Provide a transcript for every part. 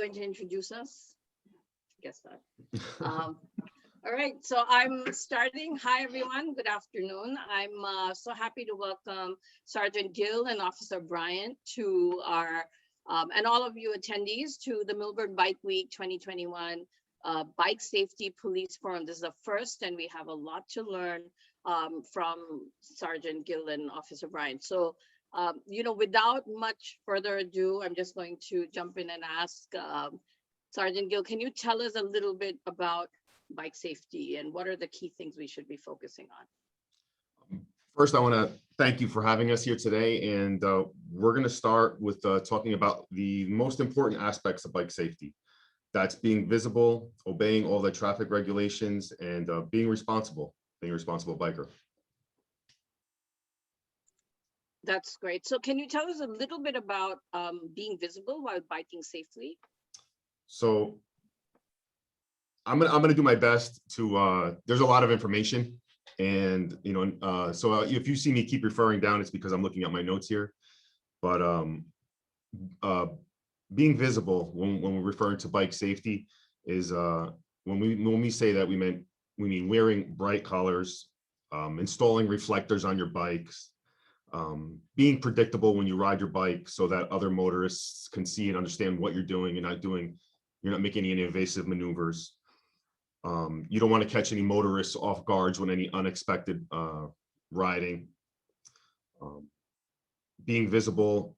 Going to introduce us? I guess that. All right, so I'm starting. Hi, everyone. Good afternoon. I'm so happy to welcome Sergeant Gill and Officer Bryant to our, and all of you attendees to the Millburn Bike Week 2021 Bike Safety Police Forum. This is the first, and we have a lot to learn from Sergeant Gill and Officer Bryant. So, without much further ado, I'm just going to jump in and ask Sergeant Gill, can you tell us a little bit about bike safety and what are the key things we should be focusing on? First, I want to thank you for having us here today, and we're going to start with talking about the most important aspects of bike safety. That's being visible, obeying all the traffic regulations, and being a responsible biker. That's great. So can you tell us a little bit about being visible while biking safely? So I'm gonna do my best to. There's a lot of information, and so if you see me keep referring down, it's because I'm looking at my notes here. But being visible when we're referring to bike safety is when we say that we mean wearing bright colors, installing reflectors on your bikes, being predictable when you ride your bike so that other motorists can see and understand what you're doing. You're not making any invasive maneuvers. You don't want to catch any motorists off guards when any unexpected riding. Being visible,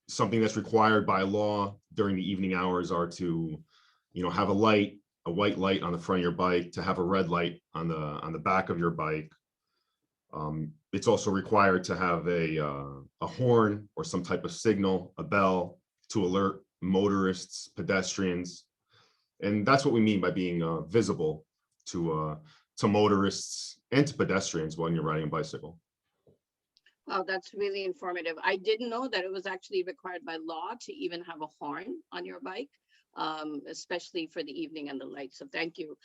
something that's required by law during the evening hours are to, have a white light on the front of your bike, to have a red light on the back of your bike. It's also required to have a horn or some type of signal, a bell, to alert motorists, pedestrians. And that's what we mean by being visible to motorists and to pedestrians when you're riding a bicycle. Wow, that's really informative. I didn't know that it was actually required by law to even have a horn on your bike, especially for the evening and the lights. So thank you.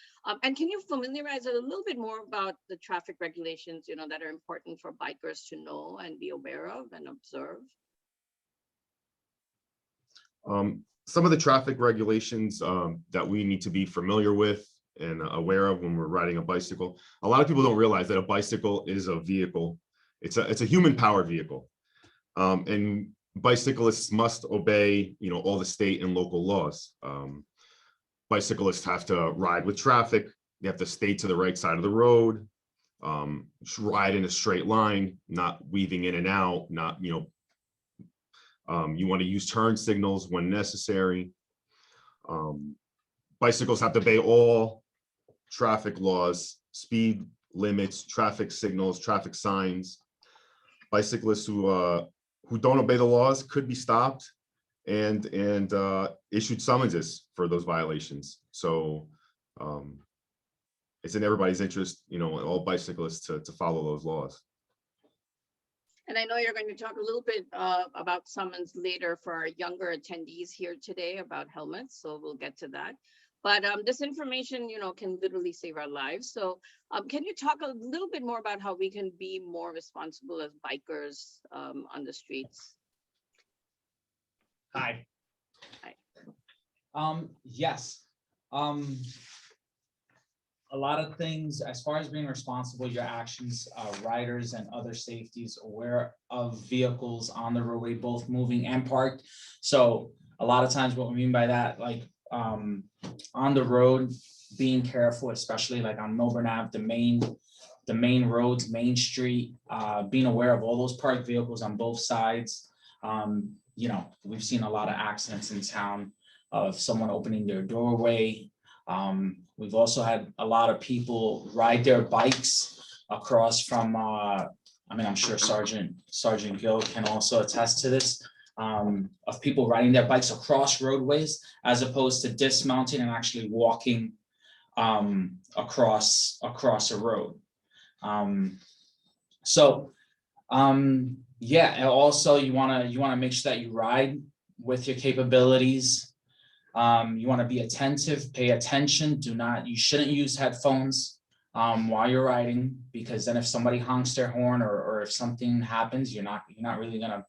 And can you familiarize us a little bit more about the traffic regulations, that are important for bikers to know and be aware of and observe? Some of the traffic regulations that we need to be familiar with and aware of when we're riding a bicycle. A lot of people don't realize that a bicycle is a vehicle. It's a human-powered vehicle, and bicyclists must obey, all the state and local laws. Bicyclists have to ride with traffic. They have to stay to the right side of the road, ride in a straight line, not weaving in and out, you want to use turn signals when necessary. Bicycles have to obey all traffic laws, speed limits, traffic signals, traffic signs. Bicyclists who don't obey the laws could be stopped and issued summonses for those violations. So it's in everybody's interest, all bicyclists to follow those laws. And I know you're going to talk a little bit about summons later for our younger attendees here today about helmets, so we'll get to that. But this information, can literally save our lives. So can you talk a little bit more about how we can be more responsible as bikers on the streets? Hi. Hi. Yes. A lot of things as far as being responsible, your actions, riders and other safeties, aware of vehicles on the roadway, both moving and parked. So a lot of times what we mean by that, like on the road, being careful, especially like on Millburn Ave, the main roads, Main Street, being aware of all those parked vehicles on both sides. We've seen a lot of accidents in town of someone opening their doorway. We've also had a lot of people ride their bikes across from, I'm sure Sergeant Gill can also attest to this, of people riding their bikes across roadways as opposed to dismounting and actually walking across a road. Yeah, and also you wanna make sure that you ride with your capabilities. You want to be attentive, pay attention. You shouldn't use headphones while you're riding, because then if somebody honks their horn or if something happens, you're not really gonna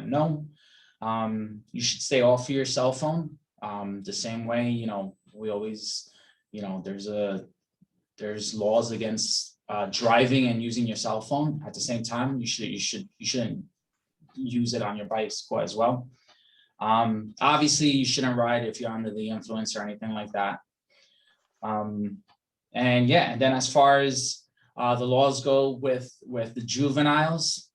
know. You should stay off of your cell phone The same way, we always, there's laws against driving and using your cell phone at the same time. You shouldn't use it on your bicycle as well. Obviously, you shouldn't ride if you're under the influence or anything like that. And yeah, and then as far as the laws go with the juveniles,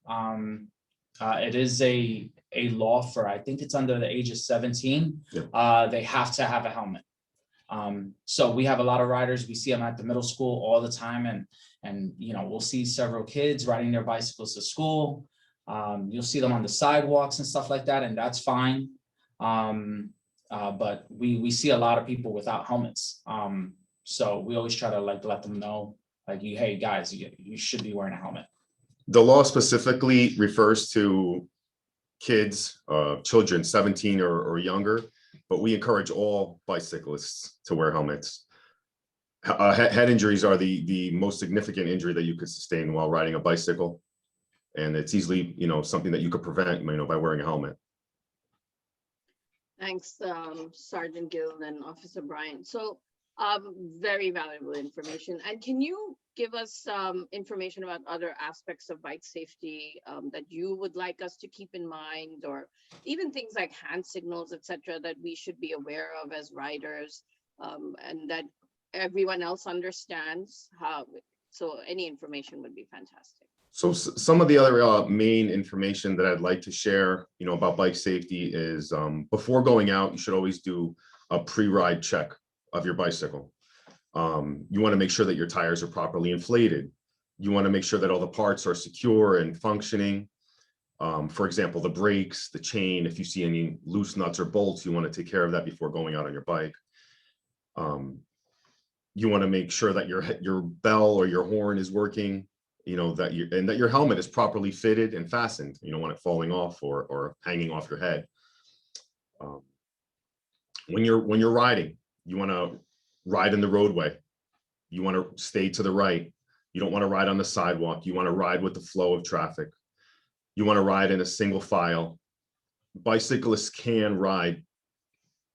it is a law for, I think it's under the age of 17. Yeah. They have to have a helmet. So we have a lot of riders. We see them at the middle school all the time, and we'll see several kids riding their bicycles to school. You'll see them on the sidewalks and stuff like that, and that's fine. But we see a lot of people without helmets. So we always try to let them know, hey guys, you should be wearing a helmet. The law specifically refers to kids, children 17 or younger, but we encourage all bicyclists to wear helmets. Head injuries are the most significant injury that you could sustain while riding a bicycle. And it's easily, something that you could prevent, by wearing a helmet. Thanks, Sergeant Gill and Officer Bryant. So very valuable information. And can you give us some information about other aspects of bike safety that you would like us to keep in mind, or even things like hand signals, etc., that we should be aware of as riders, and that everyone else understands how? So any information would be fantastic. So some of the other main information that I'd like to share, about bike safety is before going out, you should always do a pre-ride check of your bicycle. You want to make sure that your tires are properly inflated. You want to make sure that all the parts are secure and functioning. For example, the brakes, the chain, if you see any loose nuts or bolts, you want to take care of that before going out on your bike. You want to make sure that your bell or your horn is working, that your helmet is properly fitted and fastened. You don't want it falling off or hanging off your head. When you're riding, you want to ride in the roadway. You want to stay to the right. You don't want to ride on the sidewalk. You want to ride with the flow of traffic. You want to ride in a single file. Bicyclists can ride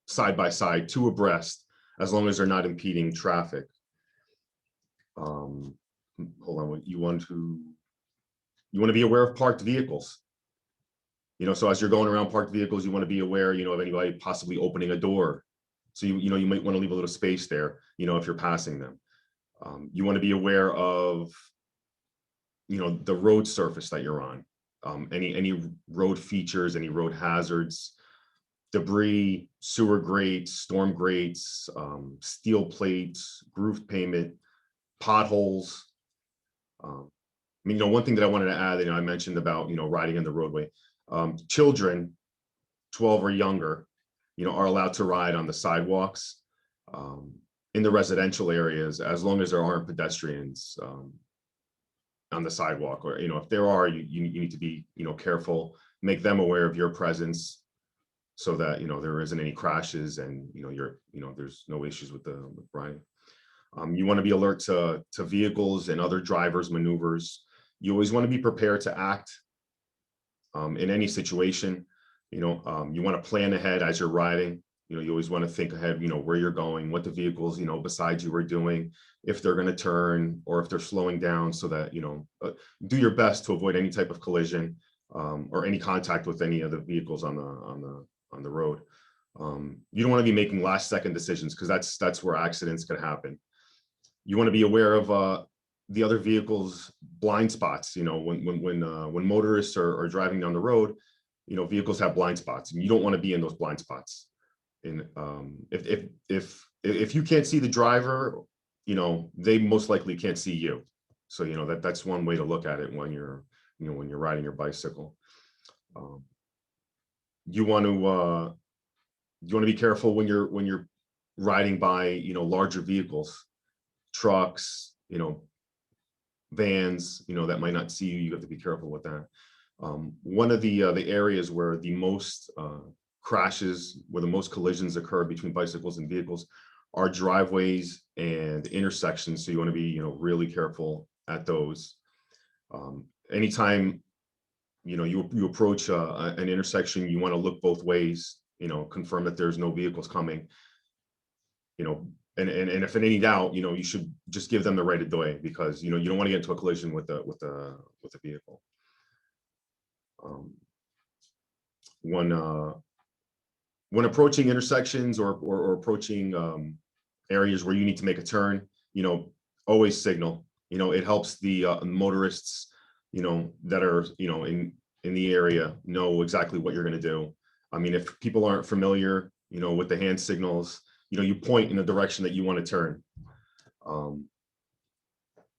side by side, two abreast, as long as they're not impeding traffic. Hold on, you want to be aware of parked vehicles. So as you're going around parked vehicles, you want to be aware, of anybody possibly opening a door. So you might want to leave a little space there, if you're passing them. You want to be aware of, the road surface that you're on. Any road features, any road hazards, debris, sewer grates, storm grates, steel plates, groove pavement, potholes. One thing that I wanted to add, I mentioned about, riding in the roadway. Children 12 or younger, are allowed to ride on the sidewalks in the residential areas, as long as there aren't pedestrians on the sidewalk, or, if there are, you need to be, careful, make them aware of your presence so that, there isn't any crashes and, there's no issues with riding. You want to be alert to vehicles and other drivers' maneuvers. You always want to be prepared to act in any situation. You want to plan ahead as you're riding. You always want to think ahead, where you're going, what the vehicles, beside you are doing, if they're going to turn or if they're slowing down, so that, do your best to avoid any type of collision or any contact with any of the vehicles on the road. You don't want to be making last second decisions, because that's where accidents can happen. You want to be aware of the other vehicles' blind spots. When motorists are driving down the road, vehicles have blind spots, and you don't want to be in those blind spots. And if you can't see the driver, they most likely can't see you. So that's one way to look at it when you're riding your bicycle. You want to be careful when you're riding by larger vehicles, trucks, vans, that might not see you. You have to be careful with that. One of the areas where the most crashes, where the most collisions occur between bicycles and vehicles, are driveways and intersections. So you want to be, really careful at those. Anytime, you approach an intersection, you want to look both ways. confirm that there's no vehicles coming, and if in any doubt, you should just give them the right of way, because, you don't want to get into a collision with the vehicle. When approaching intersections or approaching areas where you need to make a turn, always signal. It helps the motorists, that are, in the area know exactly what you're going to do. I mean, if people aren't familiar, with the hand signals, you point in the direction that you want to turn.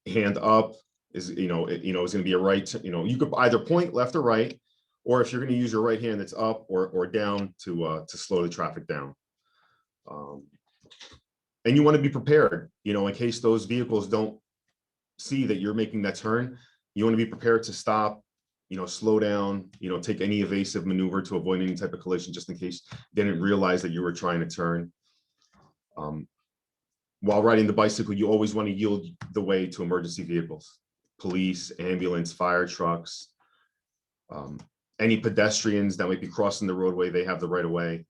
Hand up is, is going to be a right. You could either point left or right, or if you're going to use your right hand, it's up or down to slow the traffic down. And you want to be prepared, in case those vehicles don't see that you're making that turn. You want to be prepared to stop, slow down, take any evasive maneuver to avoid any type of collision, just in case they didn't realize that you were trying to turn. While riding the bicycle, you always want to yield the way to emergency vehicles, police, ambulance, fire trucks, any pedestrians that might be crossing the roadway. They have the right of way.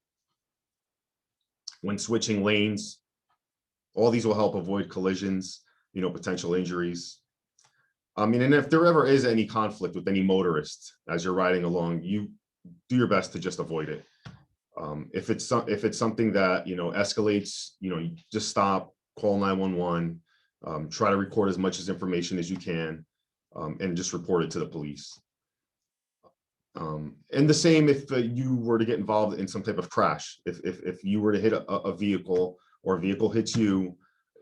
When switching lanes, all these will help avoid collisions, potential injuries. I mean, and if there ever is any conflict with any motorist as you're riding along, you do your best to just avoid it. If it's something that, escalates, you just stop, call 911, try to record as much information as you can, and just report it to the police. And the same if you were to get involved in some type of crash. If you were to hit a vehicle, or a vehicle hits you,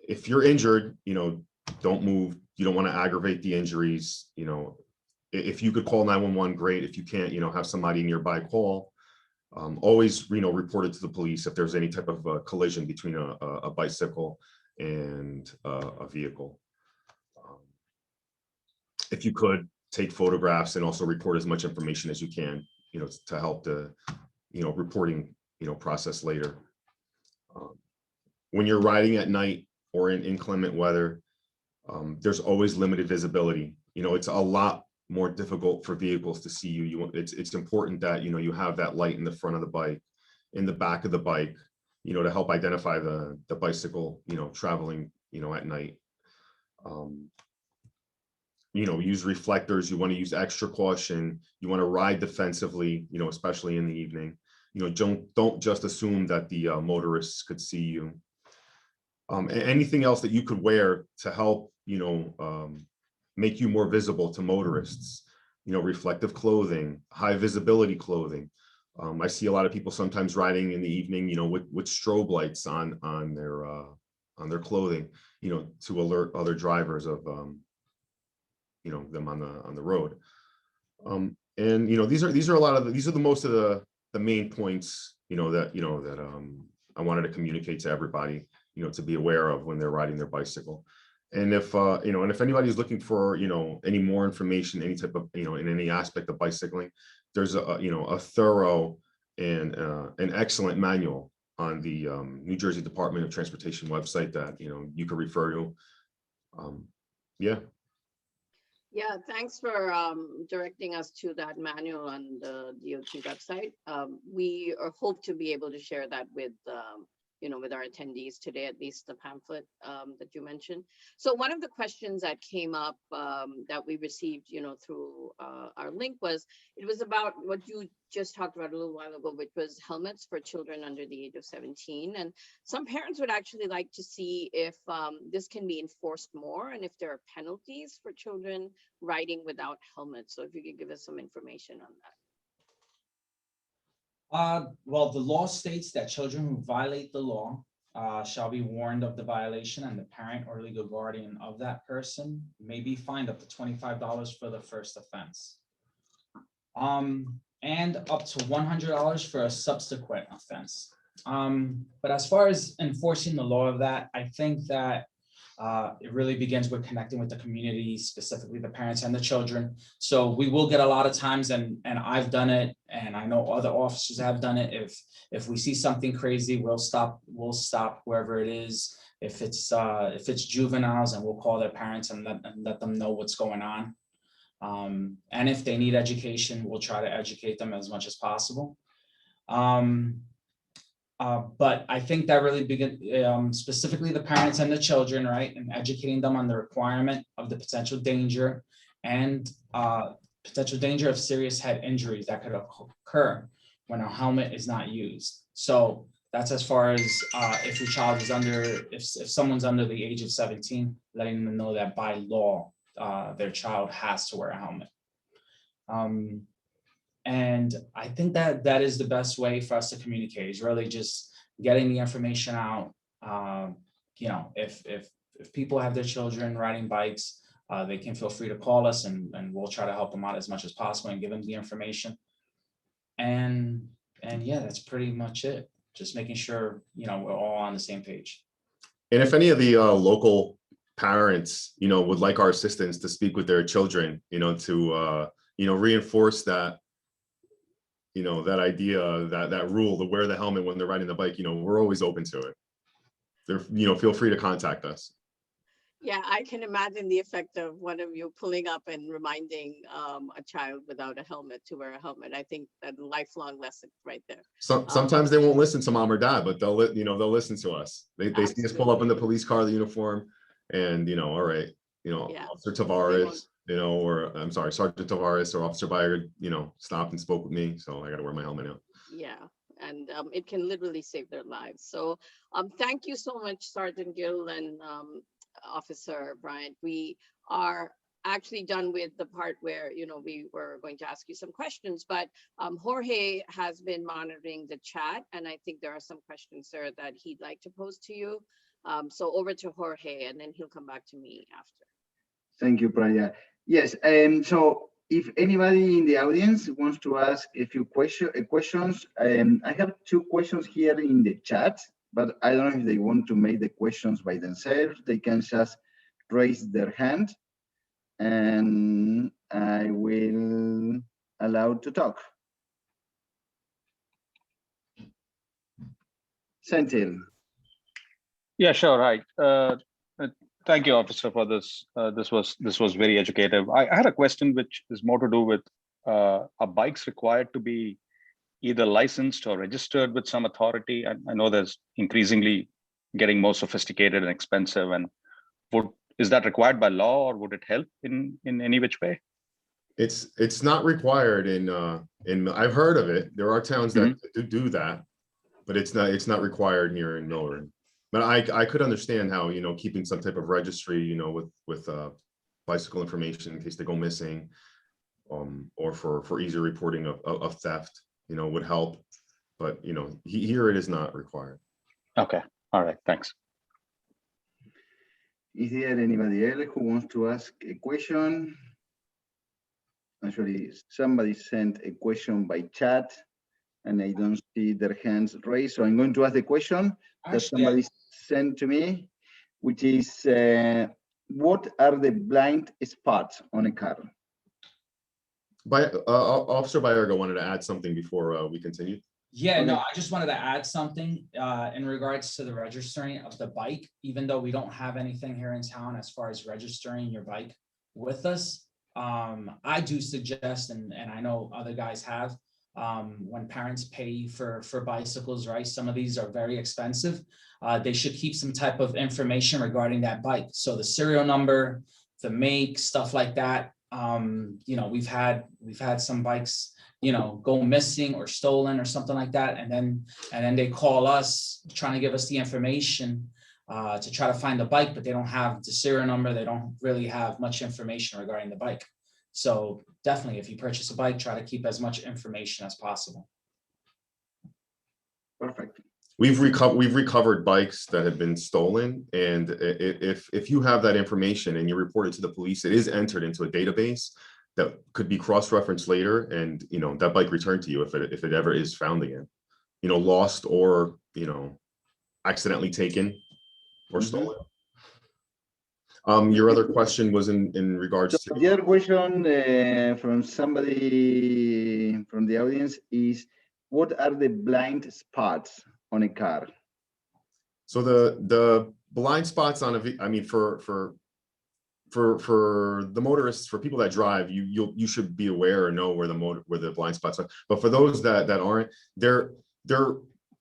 if you're injured, don't move. You don't want to aggravate the injuries. If you could call 911, great. If you can't, have somebody nearby, call. Always, report it to the police if there's any type of collision between a bicycle and a vehicle. If you could, take photographs and also record as much information as you can, to help the, reporting, process later. When you're riding at night or in inclement weather, there's always limited visibility. It's a lot more difficult for vehicles to see you. It's important that, you have that light in the front of the bike, in the back of the bike, to help identify the bicycle, traveling, at night. Use reflectors. You want to use extra caution. You want to ride defensively, especially in the evening. Don't just assume that the motorists could see you. Anything else that you could wear to help, make you more visible to motorists, reflective clothing, high visibility clothing. I see a lot of people sometimes riding in the evening, with strobe lights on their clothing, to alert other drivers of, them on the road. And these are a lot of these are the most of the main points, that I wanted to communicate to everybody, to be aware of when they're riding their bicycle. And if and if anybody's looking for, any more information, any type of, in any aspect of bicycling, there's a thorough and an excellent manual on the New Jersey Department of Transportation website that, you can refer to. Yeah. Yeah, thanks for directing us to that manual on the DOT website. We hope to be able to share that with with our attendees today, at least the pamphlet that you mentioned. So one of the questions that came up that we received, through our link it was about what you just talked about a little while ago, which was helmets for children under the age of 17. And some parents would actually like to see if this can be enforced more, and if there are penalties for children riding without helmets. So if you could give us some information on that. Well, the law states that children who violate the law shall be warned of the violation, and the parent or legal guardian of that person may be fined up to $25 for the first offense, and up to $100 for a subsequent offense. But as far as enforcing the law of that, I think that it really begins with connecting with the community, specifically the parents and the children. So we will get a lot of times, and I've done it, and I know other officers have done it. If we see something crazy, we'll stop wherever it is. If it's juveniles, and we'll call their parents and let them know what's going on. And if they need education, we'll try to educate them as much as possible. But I think that really specifically the parents and the children, right? And educating them on the requirement of the potential danger and potential danger of serious head injuries that could occur when a helmet is not used. So that's as far as if your child is if someone's under the age of 17, letting them know that by law, their child has to wear a helmet. And I think that is the best way for us to communicate, is really just getting the information out. If people have their children riding bikes, they can feel free to call us and we'll try to help them out as much as possible and give them the information. And yeah, that's pretty much it. Just making sure, we're all on the same page. And if any of the local parents, would like our assistance to speak with their children, to, reinforce that, that idea, that rule to wear the helmet when they're riding the bike, we're always open to it. Feel free to contact us. Yeah, I can imagine the effect of one of you pulling up and reminding a child without a helmet to wear a helmet. I think that lifelong lesson right there. Sometimes they won't listen to mom or dad, but they'll listen to us. They see us pull up in the police car, the uniform, and all right, Officer Tavares, or I'm sorry, Sergeant Tavares or Officer Bayer, stopped and spoke with me, so I got to wear my helmet now. Yeah, and it can literally save their lives. So thank you so much, Sergeant Gill and Officer Bryant. We are actually done with the part where we were going to ask you some questions, but Jorge has been monitoring the chat, and I think there are some questions there that he'd like to pose to you. So over to Jorge, and then he'll come back to me after. Thank you, Priya. Yes, so if anybody in the audience wants to ask a few questions, I have 2 questions here in the chat, but I don't know if they want to make the questions by themselves. They can just raise their hand and I will allow to talk. Senthil. Yeah, sure. Right. Thank you, officer, for this. This was very educative. I had a question which is more to do with are bikes required to be either licensed or registered with some authority? I know there's increasingly getting more sophisticated and expensive, and is that required by law, or would it help in any which way? It's not required in I've heard of it. There are towns that do that, but it's not required here in Millburn. But I could understand how, keeping some type of registry, with bicycle information in case they go missing, or for easier reporting of theft, would help. But, here it is not required. Okay. All right. Thanks. Is there anybody else who wants to ask a question? Actually, somebody sent a question by chat and I don't see their hands raised. So I'm going to ask the question that somebody sent to me, which is, what are the blind spots on a car? Officer Bayerga wanted to add something before we continue. Yeah, no, I just wanted to add something in regards to the registering of the bike. Even though we don't have anything here in town as far as registering your bike with us, I do suggest, and I know other guys have, when parents pay for bicycles, right? Some of these are very expensive. They should keep some type of information regarding that bike. So the serial number, the make, stuff like that. We've had some bikes, go missing or stolen or something like that. And then they call us trying to give us the information to try to find the bike, but they don't have the serial number. They don't really have much information regarding the bike. So definitely, if you purchase a bike, try to keep as much information as possible. Perfect. We've recovered bikes that have been stolen, and if you have that information and you report it to the police, it is entered into a database that could be cross-referenced later, and that bike returned to you if it ever is found again, lost or accidentally taken or stolen. Your other question was in regards to the other question from somebody from the audience is, what are the blind spots on a car? So the blind spots on for the motorists, for people that drive, you should be aware or know where the blind spots are. But for those that aren't, they're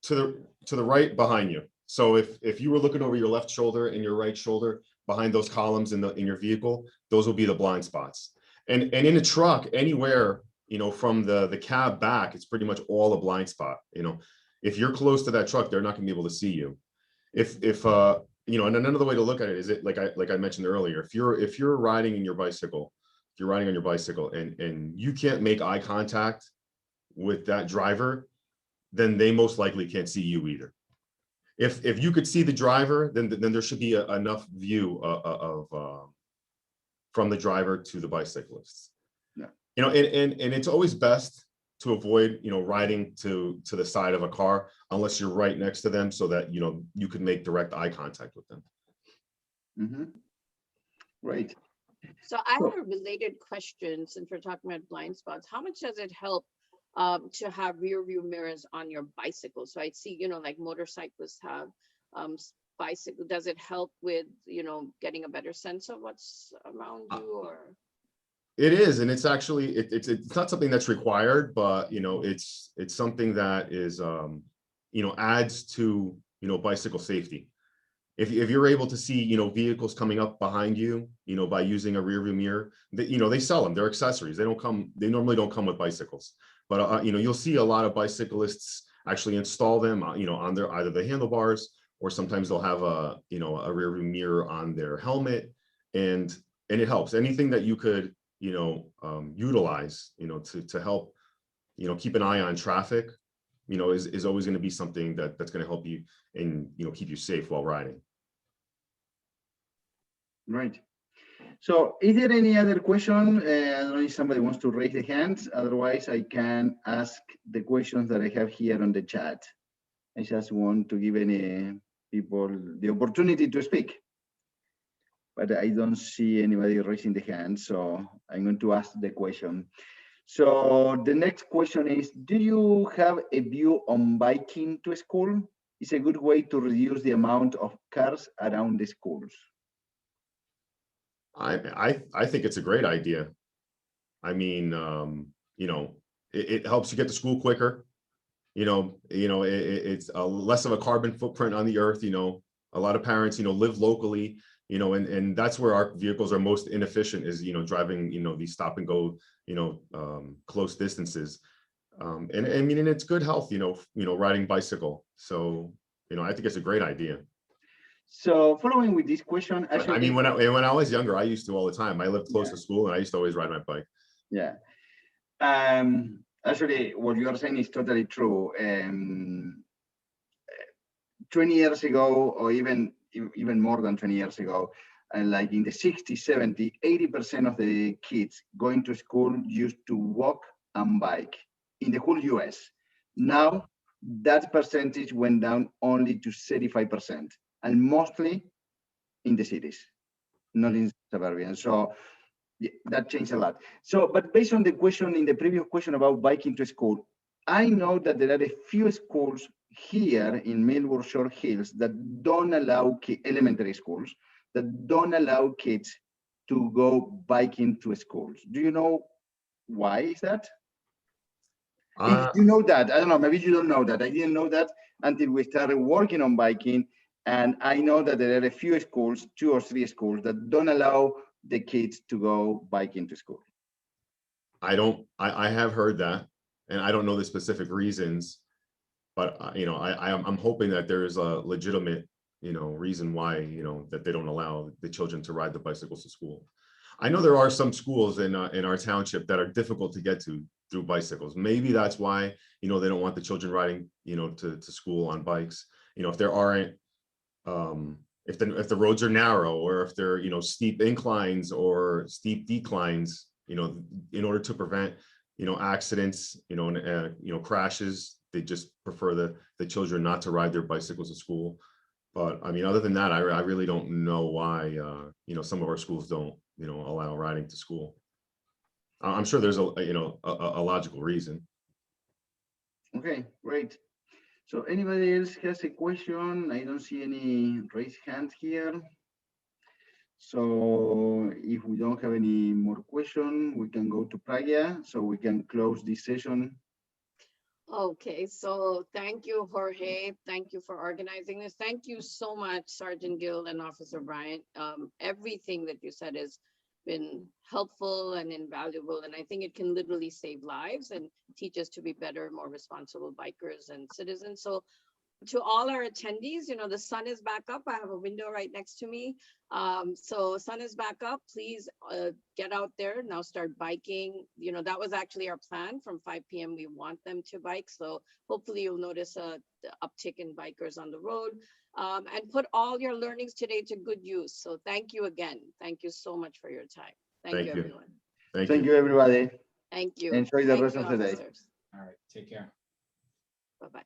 to to the right behind you. So if you were looking over your left shoulder and your right shoulder behind those columns in your vehicle, those will be the blind spots. And in a truck, anywhere, from the cab back, it's pretty much all a blind spot. If you're close to that truck, they're not gonna be able to see you. And another way to look at it is like I mentioned earlier, if you're riding on your bicycle and you can't make eye contact with that driver, then they most likely can't see you either. If you could see the driver, then there should be enough view from the driver to the bicyclists. Yeah. And it's always best to avoid, riding to the side of a car unless you're right next to them, so that you can make direct eye contact with them. Mm-hmm. Right. So I have a related question, since we're talking about blind spots. How much does it help to have rear view mirrors on your bicycle? So I see, like motorcyclists have bicycle. Does it help with, getting a better sense of what's around you, or? It is, and it's actually it's not something that's required, but it's something that is adds to bicycle safety. If you're able to see vehicles coming up behind you, by using a rear view mirror, they sell them. They're accessories. They normally don't come with bicycles, but you'll see a lot of bicyclists actually install them on their either the handlebars, or sometimes they'll have a rear view mirror on their helmet, and it helps. Anything that you could utilize to help keep an eye on traffic is always going to be something that's going to help you and keep you safe while riding. Right. So is there any other question? I don't know if somebody wants to raise their hands. Otherwise, I can ask the questions that I have here on the chat. I just want to give any people the opportunity to speak. But I don't see anybody raising the hand, so I'm going to ask the question. So the next question is, do you have a view on biking to school? It's a good way to reduce the amount of cars around the schools. I think it's a great idea. I mean, it helps you get to school quicker. It's less of a carbon footprint on the earth. A lot of parents, live locally, and that's where our vehicles are most inefficient, is, driving, these stop and go, close distances. And I mean, and it's good health, riding bicycle. So, I think it's a great idea. So following with this question, actually, I mean, when I was younger, I used to all the time. I lived close to school, and I used to always ride my bike. Yeah. Actually, what you are saying is totally true. 20 years ago, or even more than 20 years ago, like in the 60s, 70s, 80% of the kids going to school used to walk and bike in the whole US. Now, that percentage went down only to 35%, and mostly in the cities, not in suburban. So yeah, that changed a lot. So, but based on the question in the previous question about biking to school, I know that there are a few schools here in Millburn Short Hills that don't allow elementary schools that don't allow kids to go biking to schools. Do you know why is that? If you know that, I don't know, maybe you don't know that. I didn't know that until we started working on biking. And I know that there are a few schools, 2 or 3 schools, that don't allow the kids to go biking to school. I have heard that, and I don't know the specific reasons, but I'm hoping that there is a legitimate, reason why, that they don't allow the children to ride the bicycles to school. I know there are some schools in our township that are difficult to get to through bicycles. Maybe that's why, they don't want the children riding, to school on bikes. If there aren't, if the roads are narrow, or if they're, steep inclines or steep declines, in order to prevent, accidents, crashes, they just prefer the children not to ride their bicycles to school. But I mean, other than that, I really don't know why, some of our schools don't, allow riding to school. I'm sure there's a logical reason. Okay, great. So anybody else has a question? I don't see any raised hands here. So if we don't have any more questions, we can go to Pragya, so we can close this session. Okay, so thank you, Jorge. Thank you for organizing this. Thank you so much, Sergeant Gill and Officer Bryant. Everything that you said has been helpful and invaluable, and I think it can literally save lives and teach us to be better, more responsible bikers and citizens. So to all our attendees, the sun is back up. I have a window right next to me. So sun is back up. Please get out there now, start biking. That was actually our plan. From 5 p.m. we want them to bike. So hopefully you'll notice the uptick in bikers on the road, and put all your learnings today to good use. So thank you again. Thank you so much for your time. Thank you, everyone. Thank you, everybody. Thank you. Enjoy the Thank rest you, of the day. officers. All right, take care. Bye-bye.